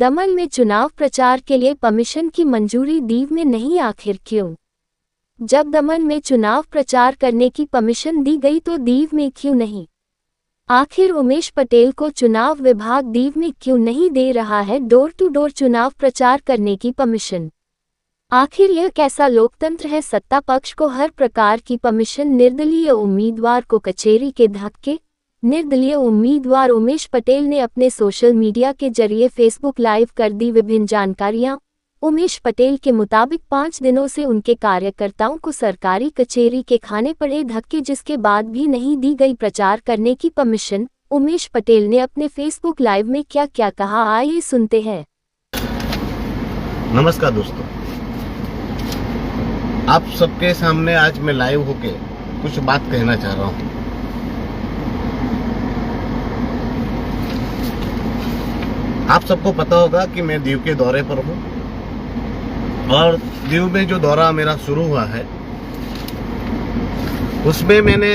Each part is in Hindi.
दमन में चुनाव प्रचार के लिए परमिशन की मंजूरी दीव में नहीं, आखिर क्यों? जब दमन में चुनाव प्रचार करने की परमिशन दी गई तो दीव में क्यों नहीं? आखिर उमेश पटेल को चुनाव विभाग दीव में क्यों नहीं दे रहा है डोर टू डोर चुनाव प्रचार करने की परमिशन? आखिर यह कैसा लोकतंत्र है? सत्ता पक्ष को हर प्रकार की परमिशन, निर्दलीय उम्मीदवार को कचेरी के धक्के। निर्दलीय उम्मीदवार उमेश पटेल ने अपने सोशल मीडिया के जरिए फेसबुक लाइव कर दी विभिन्न जानकारियां। उमेश पटेल के मुताबिक 5 दिनों से उनके कार्यकर्ताओं को सरकारी कचेरी के खाने पड़े धक्के, जिसके बाद भी नहीं दी गई प्रचार करने की परमिशन। उमेश पटेल ने अपने फेसबुक लाइव में क्या क्या कहा, आइए सुनते हैं। नमस्कार दोस्तों, आप सबके सामने आज मैं लाइव होके कुछ बात कहना चाह रहा हूं। आप सबको पता होगा कि मैं दीव के दौरे पर हूं और दीव में जो दौरा मेरा शुरू हुआ है उसमें मैंने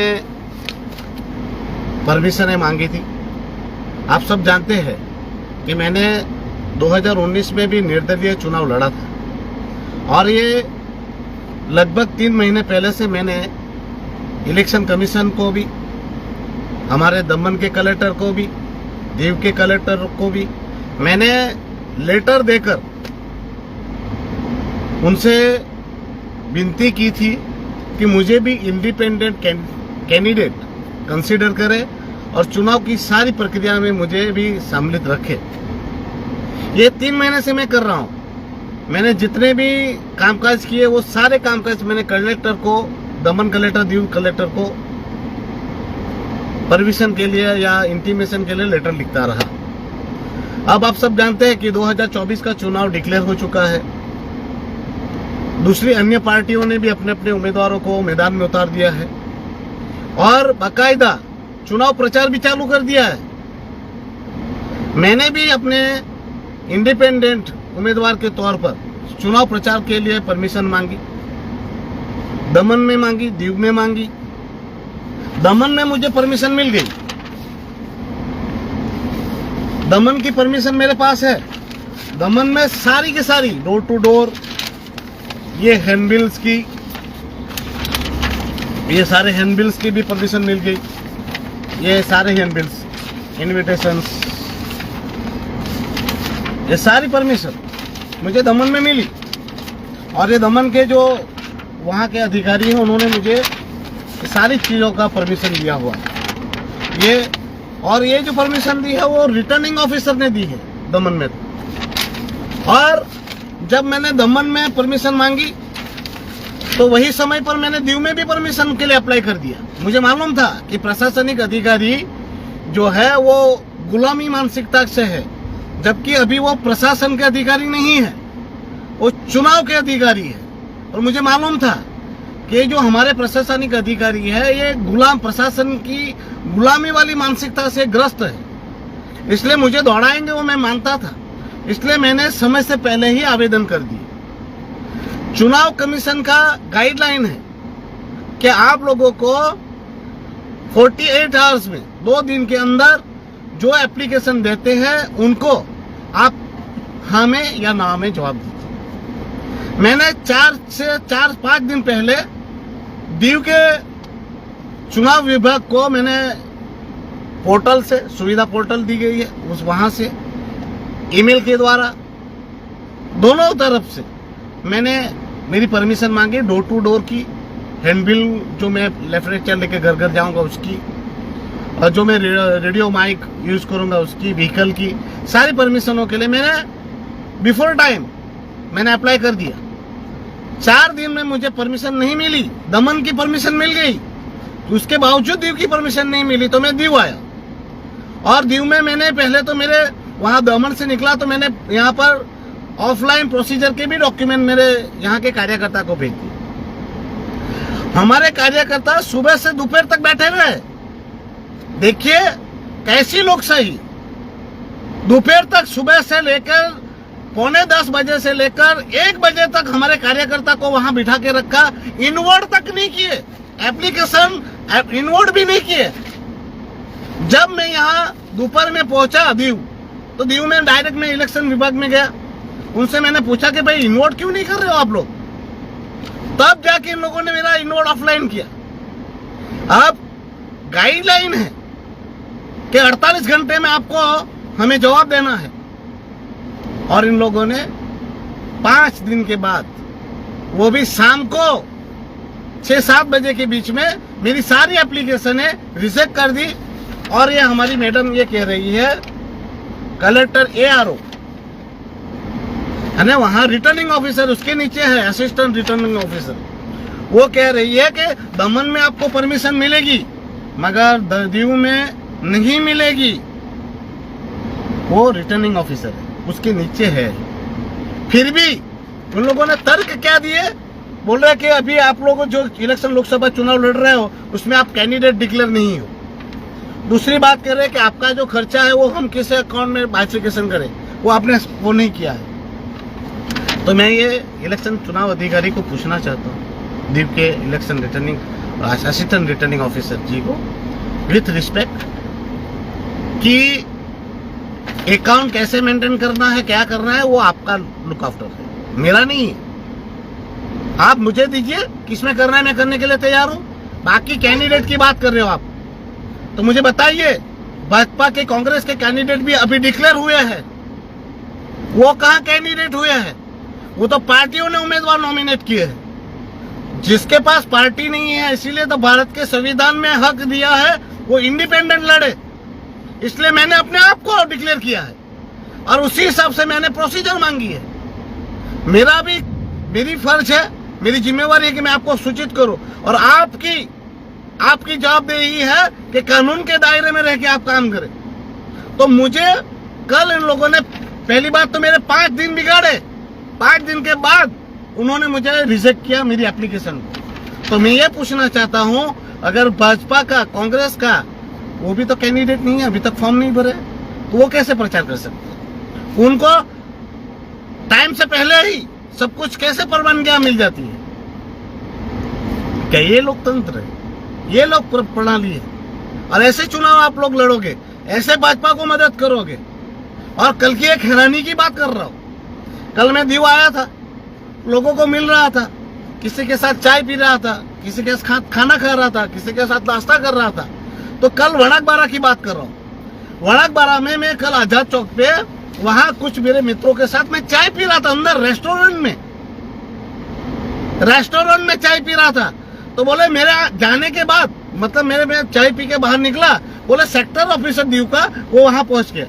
परमिशनें मांगी थी। आप सब जानते हैं कि मैंने 2019 में भी निर्दलीय चुनाव लड़ा था और ये लगभग 3 महीने पहले से मैंने इलेक्शन कमीशन को भी, हमारे दमन के कलेक्टर को भी, दीव के कलेक्टर को भी मैंने लेटर देकर उनसे विनती की थी कि मुझे भी इंडिपेंडेंट कैंडिडेट कंसीडर करें और चुनाव की सारी प्रक्रिया में मुझे भी सम्मिलित रखे। ये 3 महीने से मैं कर रहा हूं। मैंने जितने भी कामकाज किए वो सारे कामकाज मैंने कलेक्टर को, दमन कलेक्टर, दीव कलेक्टर को परमिशन के लिए या इंटीमेशन के लिए लेटर लिखता रहा। अब आप सब जानते हैं कि 2024 का चुनाव डिक्लेयर हो चुका है। दूसरी अन्य पार्टियों ने भी अपने अपने उम्मीदवारों को मैदान में उतार दिया है और बाकायदा चुनाव प्रचार भी चालू कर दिया है। मैंने भी अपने इंडिपेंडेंट उम्मीदवार के तौर पर चुनाव प्रचार के लिए परमिशन मांगी। दमन में मांगी, दीव में मांगी। दमन में मुझे परमिशन मिल गई। दमन की परमिशन मेरे पास है। दमन में सारी की सारी डोर टू डोर, ये हैंडबिल्स की, ये सारे हैंडबिल्स की भी परमिशन मिल गई। ये सारे हैंडबिल्स, इनविटेशंस, ये सारी परमिशन मुझे दमन में मिली और ये दमन के जो वहाँ के अधिकारी हैं उन्होंने मुझे सारी चीज़ों का परमिशन दिया हुआ है। ये जो परमिशन दी है वो रिटर्निंग ऑफिसर ने दी है दमन में। और जब मैंने दमन में परमिशन मांगी तो वही समय पर मैंने दीव में भी परमिशन के लिए अप्लाई कर दिया। मुझे मालूम था कि प्रशासनिक अधिकारी जो है वो गुलामी मानसिकता से है, जबकि अभी वो प्रशासन के अधिकारी नहीं है, वो चुनाव के अधिकारी है। और मुझे मालूम था कि जो हमारे प्रशासनिक अधिकारी है ये गुलाम, प्रशासन की गुलामी वाली मानसिकता से ग्रस्त है, इसलिए मुझे दौड़ाएंगे वो मैं मानता था। इसलिए मैंने समय से पहले ही आवेदन कर दिया। चुनाव कमीशन का गाइडलाइन है कि आप लोगों को 48 आवर्स में, 2 दिन के अंदर जो एप्लीकेशन देते हैं उनको आप हाँ में या ना में जवाब दीजिए। मैंने 4-5 दिन पहले दीव के चुनाव विभाग को मैंने पोर्टल से, सुविधा पोर्टल दी गई है, उस वहां से ईमेल के द्वारा दोनों तरफ से मैंने मेरी परमिशन मांगी। डोर टू डोर की, हैंडबिल जो मैं लेफ्ट राइट चल लेके घर घर जाऊंगा उसकी, और जो मैं रेडियो माइक यूज करूंगा उसकी, व्हीकल की, सारी परमिशनों के लिए मैंने बिफोर टाइम मैंने अप्लाई कर दिया। 4 दिन में मुझे परमिशन नहीं मिली। दमन की परमिशन मिल गई, उसके बावजूद दीव की परमिशन नहीं मिली तो मैं दीव आया। और दीव में मैंने पहले तो मेरे वहां दमन से निकला तो मैंने यहाँ पर ऑफलाइन प्रोसीजर के भी डॉक्यूमेंट मेरे यहाँ के कार्यकर्ता को भेज दिए। हमारे कार्यकर्ता सुबह से दोपहर तक बैठे हुए हैं। देखिए कैसी लोकशाही, दोपहर तक, सुबह से लेकर 9:45 बजे से लेकर 1 बजे तक हमारे कार्यकर्ता को वहां बिठा के रखा। इनवर्ड तक नहीं किए, एप्लीकेशन इनवर्ड भी नहीं किए। जब मैं यहाँ दोपहर में पहुंचा दीव तो दीव में डायरेक्ट मैं इलेक्शन विभाग में गया, उनसे मैंने पूछा कि भाई इनवोट क्यों नहीं कर रहे हो आप लोग। तब जाके इन लोगों ने मेरा इनवोट ऑफलाइन किया। अब गाइडलाइन है कि 48 घंटे में आपको हमें जवाब देना है, और इन लोगों ने 5 दिन के बाद, वो भी शाम को 6-7 बजे के बीच में, मेरी सारी एप्लीकेशन रिजेक्ट कर दी। और ये हमारी मैडम ये कह रही है, कलेक्टर ARO है ना, वहां रिटर्निंग ऑफिसर उसके नीचे है असिस्टेंट रिटर्निंग ऑफिसर, वो कह रही है कि दमन में आपको परमिशन मिलेगी मगर दीव में नहीं मिलेगी। वो रिटर्निंग ऑफिसर है, उसके नीचे है। फिर भी उन लोगों ने तर्क क्या दिए, बोल रहे कि अभी आप लोग जो इलेक्शन लोकसभा चुनाव लड़ रहे हो उसमें आप कैंडिडेट डिक्लेयर नहीं हो। दूसरी बात कह रहे हैं कि आपका जो खर्चा है वो हम किस अकाउंट में बाइफिकेशन करें, वो आपने वो नहीं किया है। तो मैं ये इलेक्शन चुनाव अधिकारी को पूछना चाहता हूँ, दीव के election returning assistant returning officer ji को, विथ रिस्पेक्ट, कि अकाउंट कैसे मेंटेन करना है, क्या करना है, वो आपका लुक आफ्टर है, मेरा नहीं है। आप मुझे दीजिए, किसमें करना है मैं करने के लिए तैयार हूं। बाकी कैंडिडेट की बात कर रहे हो आप, तो मुझे बताइए, भाजपा के कांग्रेस के कैंडिडेट भी अभी डिक्लेयर हुए हैं, वो कहां कैंडिडेट हुए हैं? वो तो पार्टियों ने उम्मीदवार नॉमिनेट किए हैं। जिसके पास पार्टी नहीं है, इसीलिए तो भारत के संविधान में हक दिया है वो इंडिपेंडेंट लड़े, इसलिए मैंने अपने आप को डिक्लेयर किया है और उसी हिसाब से मैंने प्रोसीजर मांगी है। मेरी फर्ज है, मेरी जिम्मेवारी है कि मैं आपको सूचित करूं, और आपकी जवाबदेही है कि कानून के दायरे में रह के आप काम करें। तो मुझे कल इन लोगों ने, पहली बात तो मेरे 5 दिन बिगाड़े, 5 दिन के बाद उन्होंने मुझे रिजेक्ट किया मेरी एप्लीकेशन को। तो मैं ये पूछना चाहता हूं, अगर भाजपा का, कांग्रेस का, वो भी तो कैंडिडेट नहीं है, अभी तक फॉर्म नहीं भरे, तो वो कैसे प्रचार कर सकते? उनको टाइम से पहले ही सब कुछ कैसे परवानगियां मिल जाती है? क्या ये लोकतंत्र है? ये लोक प्रणाली है? और ऐसे चुनाव आप लोग लड़ोगे, ऐसे भाजपा को मदद करोगे? और कल की एक हैरानी की बात कर रहा हूं, कल मैं दीव आया था, लोगों को मिल रहा था, किसी के साथ चाय पी रहा था, किसी के साथ खाना खा रहा था, किसी के साथ नाश्ता कर रहा था। तो कल वणाकबारा की बात कर रहा हूँ। वणाकबारा में मैं कल आजाद चौक पे, वहां कुछ मेरे मित्रों के साथ मैं चाय पी रहा था, अंदर रेस्टोरेंट में चाय पी रहा था। तो बोले मेरे जाने के बाद, मतलब मैं चाय पी के बाहर निकला, बोले सेक्टर ऑफिसर दीव का वो वहां पहुंच गया,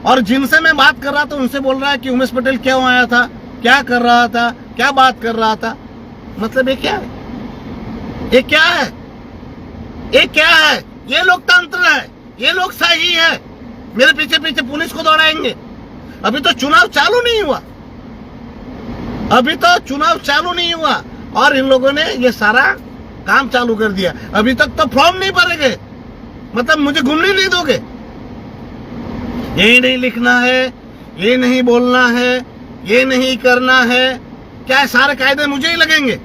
और जिनसे मैं बात कर रहा था उनसे बोल रहा है कि उमेश पटेल क्यों आया था, क्या कर रहा था, क्या बात कर रहा था। मतलब ये क्या है? ये क्या है? ये क्या है? ये लोकतंत्र है, ये लोकशाही है। मेरे पीछे पीछे पुलिस को दौड़ाएंगे। अभी तो चुनाव चालू नहीं हुआ, और इन लोगों ने ये सारा काम चालू कर दिया। अभी तक तो फॉर्म नहीं भरे गए, मतलब मुझे घूमने नहीं दोगे। ये नहीं लिखना है, ये नहीं बोलना है, ये नहीं करना है, क्या है? सारे कायदे मुझे ही लगेंगे,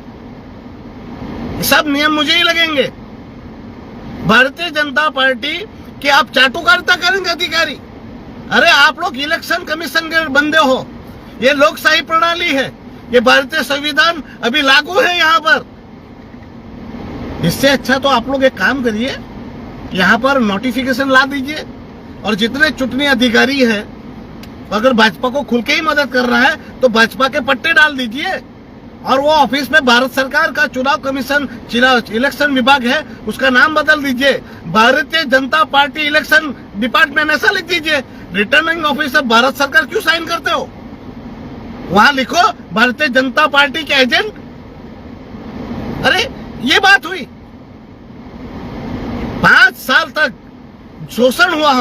सब नियम मुझे ही लगेंगे। भारतीय जनता पार्टी के आप चाटुकारिता करेंगे अधिकारी? अरे आप लोग इलेक्शन कमीशन के बंदे हो, ये लोकशाही प्रणाली है, ये भारतीय संविधान अभी लागू है यहाँ पर। इससे अच्छा तो आप लोग एक काम करिए, यहाँ पर नोटिफिकेशन ला दीजिए, और जितने चुनावी अधिकारी है, अगर भाजपा को खुल के ही मदद कर रहा है तो भाजपा के पट्टे डाल दीजिए, और वो ऑफिस में भारत सरकार का चुनाव कमीशन, इलेक्शन विभाग है, उसका नाम बदल दीजिए, Bharatiya Janata party election department ऐसा लिख दीजिए। रिटर्निंग ऑफिसर भारत सरकार क्यों साइन करते हो? वहां लिखो भारतीय जनता पार्टी के एजेंट। अरे ये बात हुई, 5 साल तक शोषण हुआ,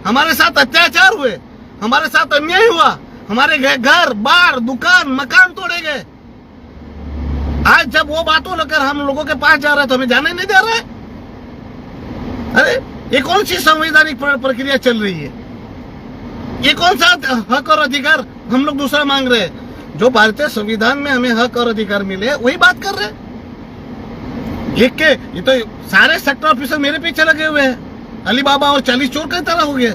हमारे साथ अत्याचार हुए, हमारे साथ अन्याय हुआ, हमारे घर बार दुकान मकान तोड़े गए। आज जब वो बातों लेकर हम लोगों के पास जा रहे हैं तो हमें जाने नहीं दे रहा है। अरे ये कौन सी संवैधानिक प्रक्रिया चल रही है? ये कौन सा हक और अधिकार हम लोग दूसरा मांग रहे हैं? जो भारतीय संविधान में हमें हक और अधिकार मिले वही बात कर रहे हैं। ये तो सारे सेक्टर ऑफिसर मेरे पीछे लगे हुए हैं, अली बाबा और 40 चोर की तरह हो गए।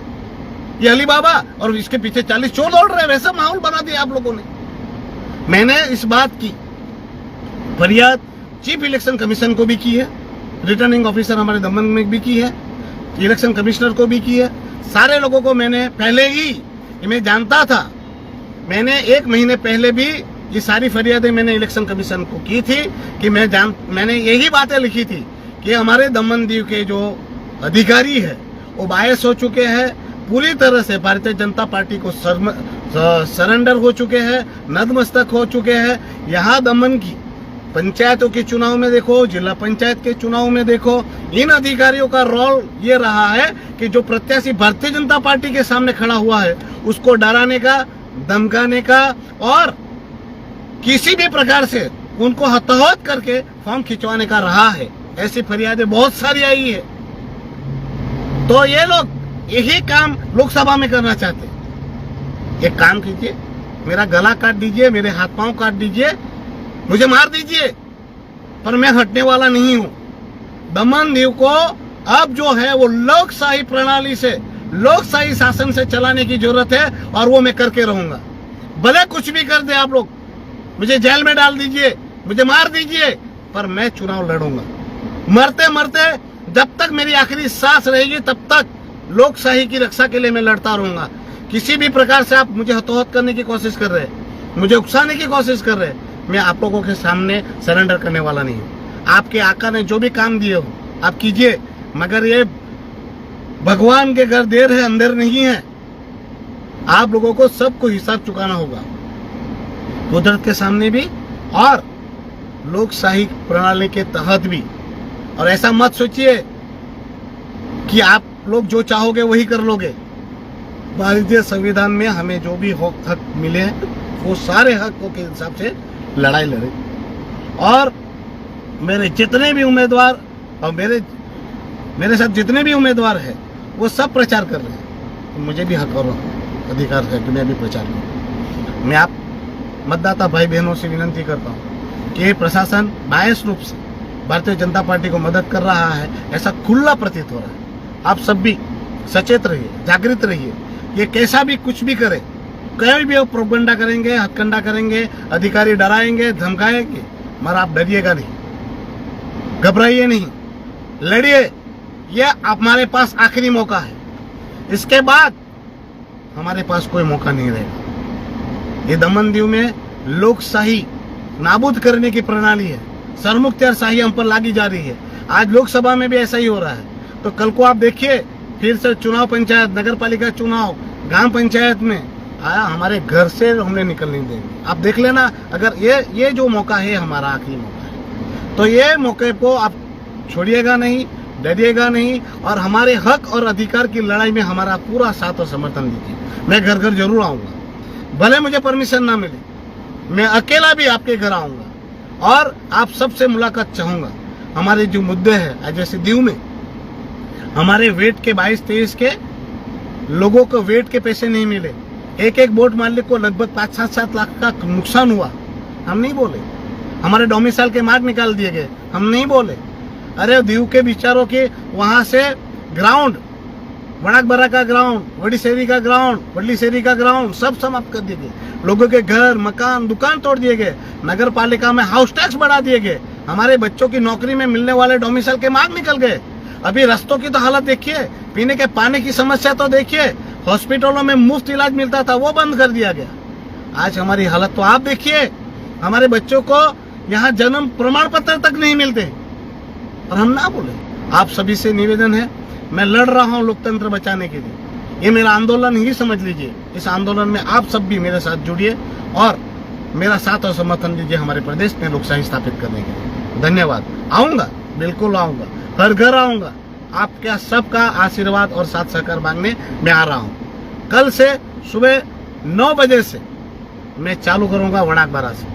ये अली बाबा और इसके पीछे 40 चोर दौड़ रहे हैं, वैसा माहौल बना दिया आप लोगों ने। मैंने इस बात की फरियाद चीफ इलेक्शन कमीशन को भी की है, रिटर्निंग ऑफिसर हमारे दमन में भी की है, इलेक्शन कमिश्नर को भी की है, सारे लोगों को मैंने पहले ही, मैं जानता था, मैंने 1 महीने पहले भी ये सारी फरियादें मैंने इलेक्शन कमीशन को की थी कि मैंने यही बातें लिखी थी कि हमारे दमन दीव के जो अधिकारी है वो बायस हो चुके हैं, पूरी तरह से भारतीय जनता पार्टी को सरेंडर हो चुके हैं, नतमस्तक हो चुके हैं। यहाँ दमन की पंचायतों के चुनाव में देखो, जिला पंचायत के चुनाव में देखो, इन अधिकारियों का रोल ये रहा है कि जो प्रत्याशी भारतीय जनता पार्टी के सामने खड़ा हुआ है उसको डराने का, धमकाने का और किसी भी प्रकार से उनको हताहत करके फॉर्म खिंचवाने का रहा है। ऐसी फरियादें बहुत सारी आई है। तो ये लोग यही काम लोकसभा में करना चाहते हैं। एक काम कीजिए, मेरा गला काट दीजिए, मेरे हाथ पांव काट दीजिए, मुझे मार दीजिए, पर मैं हटने वाला नहीं हूं। दमन दीव को अब जो है वो लोकशाही प्रणाली से, लोकशाही शासन से चलाने की जरूरत है और वो मैं करके रहूंगा। भले कुछ भी कर दे आप लोग, मुझे जेल में डाल दीजिए, मुझे मार दीजिए, पर मैं चुनाव लड़ूंगा। मरते मरते जब तक मेरी आखिरी सांस रहेगी तब तक लोकशाही की रक्षा के लिए मैं लड़ता रहूंगा। किसी भी प्रकार से आप मुझे हतोहत करने की कोशिश कर रहे हैं, मुझे उकसाने की कोशिश कर रहे हैं, मैं आप लोगों के सामने सरेंडर करने वाला नहीं हूँ। आपके आका ने जो भी काम दिए हो आप कीजिए, मगर ये भगवान के घर देर है अंधेर नहीं है। आप लोगों को सबको हिसाब चुकाना होगा, कुदरत के सामने भी और लोकशाही प्रणाली के तहत भी। और ऐसा मत सोचिए कि आप लोग जो चाहोगे वही कर लोगे। भारतीय संविधान में हमें जो भी हक मिले हैं वो सारे हकों के हिसाब से लड़ाई लड़े। और मेरे जितने भी उम्मीदवार और मेरे साथ जितने भी उम्मीदवार हैं वो सब प्रचार कर रहे हैं। तो मुझे भी हक और अधिकार है कि मैं भी प्रचार करूँ। मैं आप मतदाता भाई बहनों से विनती करता हूँ कि प्रशासन बायस रूप से भारतीय जनता पार्टी को मदद कर रहा है, ऐसा खुला प्रतीत हो रहा है। आप सब भी सचेत रहिए, जागृत रहिए। ये कैसा भी कुछ भी करे, कहीं भी प्रोपगंडा करेंगे, हथकंडा करेंगे, अधिकारी डराएंगे, धमकाएंगे, मगर आप डरिएगा नहीं, घबराइए नहीं, लड़िए। ये हमारे पास आखिरी मौका है, इसके बाद हमारे पास कोई मौका नहीं रहेगा। ये दमन दीव में लोकशाही नाबूद करने की प्रणाली है, सरमुख्तियारशाही हम पर लागी जा रही है। आज लोकसभा में भी ऐसा ही हो रहा है, तो कल को आप देखिए फिर से चुनाव, पंचायत, नगर पालिका चुनाव, ग्राम पंचायत में आया, हमारे घर से हमने निकल नहीं देंगे। आप देख लेना, अगर ये जो मौका है हमारा आखिरी मौका है, तो ये मौके को आप छोड़िएगा नहीं, डरिएगा नहीं और हमारे हक और अधिकार की लड़ाई में हमारा पूरा साथ और समर्थन दीजिए। मैं घर घर जरूर आऊंगा, भले मुझे परमिशन ना मिले, मैं अकेला भी आपके घर आऊंगा और आप सबसे मुलाकात चाहूंगा। हमारे जो मुद्दे हैं, जैसे दीव में हमारे वेट के 22-23 के लोगों को वेट के पैसे नहीं मिले, एक बोट मालिक को लगभग 5-7 लाख का नुकसान हुआ, हम नहीं बोले। हमारे डोमिसाइल के मार्ग निकाल दिए गए, हम नहीं बोले। अरे दीव के बिचारों के वहां से ग्राउंड, वड़ाकबरा का ग्राउंड, वडीसेरी का ग्राउंड, वडलीसेरी का ग्राउंड सब समाप्त कर दिए गए। लोगों के घर, मकान, दुकान तोड़ दिए गए। नगर पालिका में हाउस टैक्स बढ़ा दिए गए। हमारे बच्चों की नौकरी में मिलने वाले डोमिसाइल के मार्ग निकल गए। अभी रास्तों की तो हालत देखिए, पीने के पानी की समस्या तो देखिए, हॉस्पिटलों में मुफ्त इलाज मिलता था वो बंद कर दिया गया। आज हमारी हालत तो आप देखिए, हमारे बच्चों को यहाँ जन्म प्रमाण पत्र तक नहीं मिलते और हम ना बोले। आप सभी से निवेदन है, मैं लड़ रहा हूँ लोकतंत्र बचाने के लिए। ये मेरा आंदोलन ही समझ लीजिए। इस आंदोलन में आप सब भी मेरे साथ जुड़िए और मेरा साथ और समर्थन दीजिए हमारे प्रदेश में लोकशाही स्थापित करने के लिए। धन्यवाद। आऊंगा, बिल्कुल आऊंगा, हर घर आऊंगा। आपका सबका आशीर्वाद और साथ सहकार मांगने मैं आ रहा हूँ। कल से सुबह 9 बजे से मैं चालू करूंगा वड़ाकबरा से।